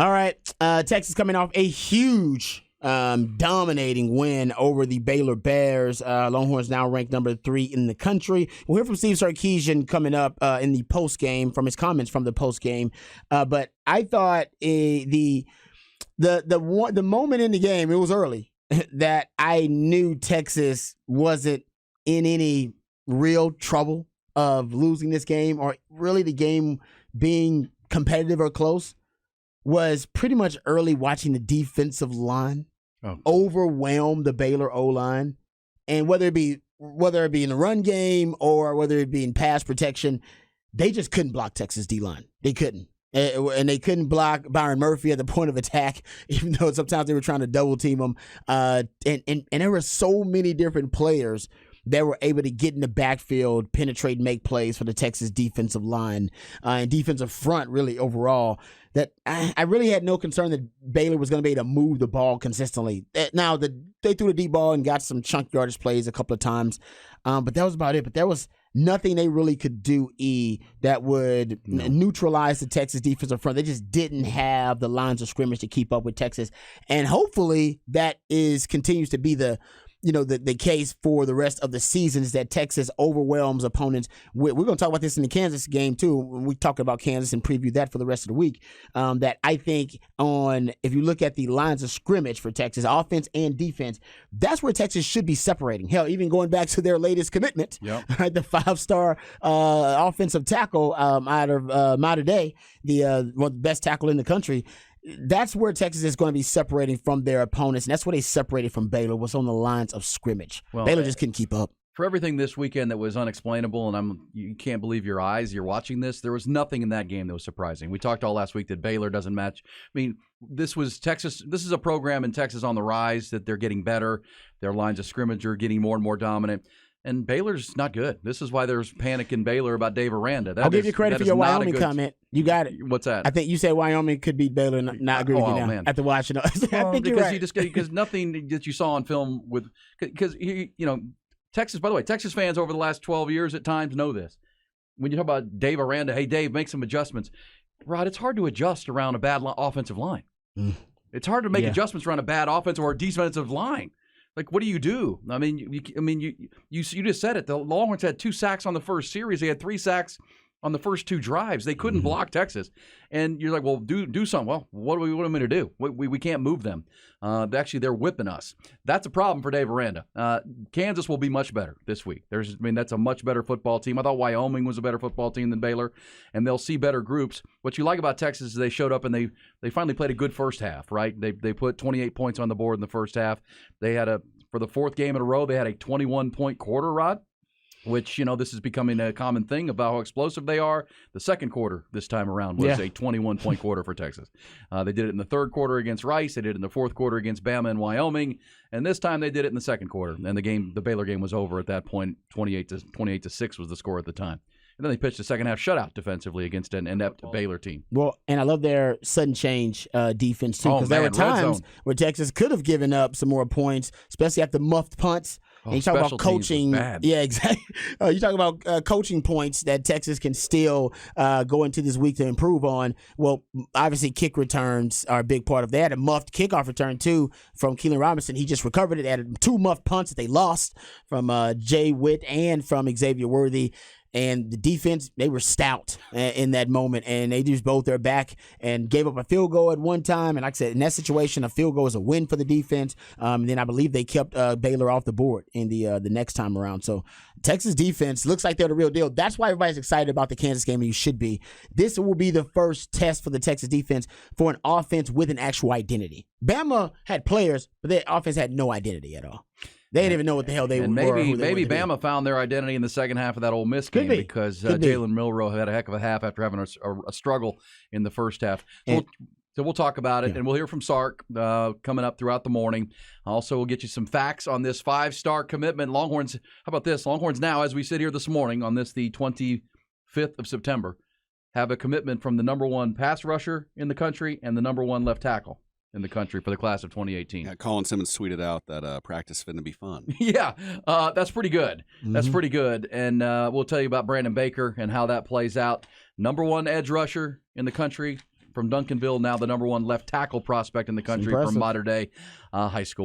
All right. Texas coming off a huge dominating win over the Baylor Bears. Longhorns now ranked number 3 in the country. We'll hear from Steve Sarkisian coming up in the post game from his comments from the post game. But I thought the moment in the game, it was early, that I knew Texas wasn't in any real trouble of losing this game, or really the game being competitive or close, was pretty much early watching the defensive line overwhelm the Baylor O-line. And whether it be in the run game or whether it be in pass protection, they just couldn't block Texas D-line. They couldn't. And they couldn't block Byron Murphy at the point of attack, even though sometimes they were trying to double team him. And there were so many different players that were able to get in the backfield, penetrate, make plays for the Texas defensive line and defensive front, really, overall, that I really had no concern that Baylor was going to be able to move the ball consistently. Now, they threw the deep ball and got some chunk yardage plays a couple of times, but that was about it. But there was nothing they really could do, that would neutralize the Texas defensive front. They just didn't have the lines of scrimmage to keep up with Texas. And hopefully that continues to be the case for the rest of the season, is that Texas overwhelms opponents. We're going to talk about this in the Kansas game, too, when we talk about Kansas and preview that for the rest of the week. That I think if you look at the lines of scrimmage for Texas, offense and defense, that's where Texas should be separating. Hell, even going back to their latest commitment, right, the 5-star offensive tackle out of Mater Dei, the best tackle in the country. That's where Texas is going to be separating from their opponents, and that's where they separated from Baylor, was on the lines of scrimmage. Well, Baylor just couldn't keep up. For everything this weekend that was unexplainable, and you can't believe your eyes, you're watching this, there was nothing in that game that was surprising. We talked all last week that Baylor doesn't match. I mean, this was Texas. This is a program in Texas on the rise, that they're getting better. Their lines of scrimmage are getting more and more dominant. And Baylor's not good. This is why there's panic in Baylor about Dave Aranda. I'll give you credit for your Wyoming comment. You got it. What's that? I think you said Wyoming could beat Baylor, and not agree with you now. Man. After watching it. I think you're right. Because nothing that you saw on film because Texas, by the way, Texas fans over the last 12 years at times know this. When you talk about Dave Aranda, hey, Dave, make some adjustments. Rod, it's hard to adjust around a bad offensive line. It's hard to make adjustments around a bad offense or a defensive line. Like, what do you do? I mean, you just said it. The Longhorns had 2 sacks on the first series. They had 3 sacks on the first 2 drives. They couldn't block Texas. And you're like, well, do something. Well, what do we want them to do? We can't move them. Actually, they're whipping us. That's a problem for Dave Aranda. Kansas will be much better this week. That's a much better football team. I thought Wyoming was a better football team than Baylor, and they'll see better groups. What you like about Texas is they showed up and they finally played a good first half, right? They put 28 points on the board in the first half. They had for the 4th game in a row, they had a 21-point quarter, Rod, which, this is becoming a common thing about how explosive they are. The second quarter this time around was a 21-point quarter for Texas. They did it in the third quarter against Rice. They did it in the fourth quarter against Bama and Wyoming. And this time they did it in the second quarter. And the Baylor game was over at that point. 28-6 was the score at the time. And then they pitched a second-half shutout defensively against an inept Baylor team. Well, and I love their sudden change defense, too, because there were times where Texas could have given up some more points, especially after muffed punts. And you talk about coaching. Yeah, exactly. You talk about coaching points that Texas can still go into this week to improve on. Well, obviously, kick returns are a big part of that. A muffed kickoff return, too, from Keelan Robinson. He just recovered it. Added 2 muffed punts that they lost from Jay Witt and from Xavier Worthy. And the defense, they were stout in that moment, and they used both their back and gave up a field goal at one time. And like I said, in that situation, a field goal is a win for the defense. And then I believe they kept Baylor off the board in the next time around. So Texas defense looks like they're the real deal. That's why everybody's excited about the Kansas game, and you should be. This will be the first test for the Texas defense for an offense with an actual identity. Bama had players, but their offense had no identity at all. They didn't even know what the hell they were. Maybe Bama found their identity in the second half of that Ole Miss game because Jalen Milroe had a heck of a half after having a struggle in the first half. So we'll talk about it, and we'll hear from Sark coming up throughout the morning. Also, we'll get you some facts on this 5-star commitment. Longhorns, how about this? Longhorns now, as we sit here this morning on this, the 25th of September, have a commitment from the number 1 pass rusher in the country and the number 1 left tackle in the country for the class of 2018. Yeah, Colin Simmons tweeted out that practice is going to be fun. Yeah, that's pretty good. That's pretty good. And we'll tell you about Brandon Baker and how that plays out. Number 1 edge rusher in the country, from Duncanville, now the #1 left tackle prospect in the country Impressive. from modern day high school.